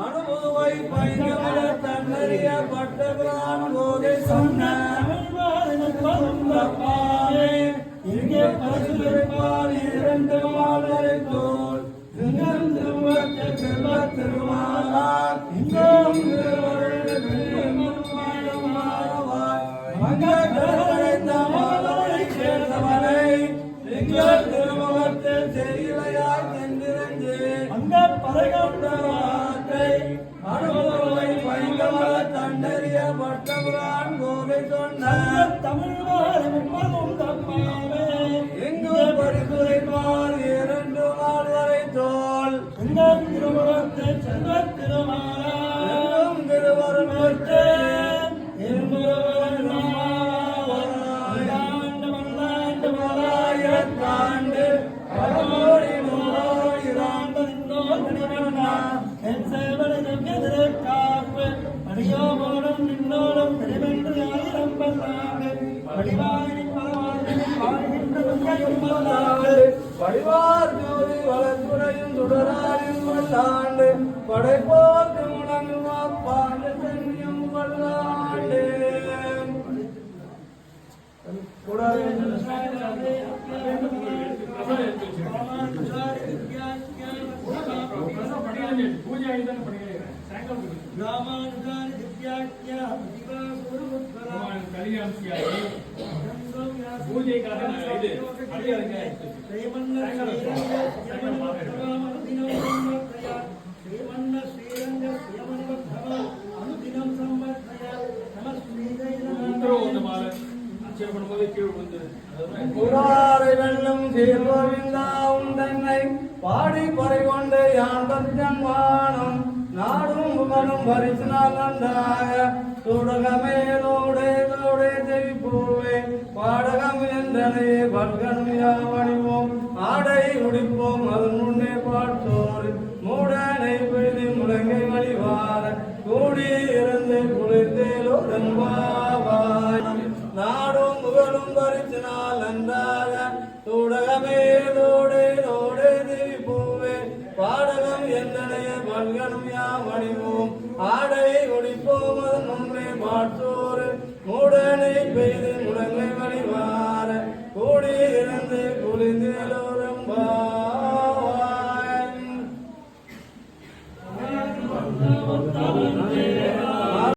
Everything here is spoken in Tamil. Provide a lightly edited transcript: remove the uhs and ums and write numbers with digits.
அனுபவை பயங்கர தன்னறிய பட்டபிரான் போதை சொன்ன இங்கே பரிசுரைப்பால் இரண்டு மாலை தோல் செல்வ திருமாலார் இங்கும் சேர்ந்தவனை எங்கள் திருமுகத்தில் செய்யலையாய் சென்றிருந்து அங்க பறைகொண்ட வார்த்தை அனுபவை பயங்கர தண்டறிய பட்டபுரான் கோவை சொன்ன தமிழ் எங்கு பரிசுரைப்பால் இரண்டு நாள் வரை தோல் எங்கும் திருமுகத்தில் செல்வ திருமாலும் திருவருமற்று படிவார் ஜோதி வளர்த்துறையும் சுடராயும் வல்லாண்டு படைப்போர்க்கு முழங்குமா பாண்டு சென்னியும் வல்லாண்டு வெள்ளம் சீர்கோவிந்தாவும் தன்னை பாடி பறை கொண்டு யான் வானம் நாடும் புகழும் பரிசினால் நன்றாக சுடகமே தோடே தோடே செவிப்பூவே பாடகம் என்றனே பல்கனும் யாவணிவோம் ஆடை உடிப்போம் அதன் முன்னே பார்த்தோர் மூடனை பிடி முழங்கை வழிவார கூடி இருந்து குளிர்ந்தேலோடன் வாவாய் நாடும் புகழும் பரிசினால் நன்றாக சுடகமே தோடே தோடே செவிப்பூவே பாடகம் என்றனைய பல்கனும் யாவணிவோம் ஆடை ஒடிப்போம் அதன் முன்னே பார்த்தோரு மூடனை பெய்து முழங்கை வழிவார கூடி இருந்து குளிர்ந்தேலோ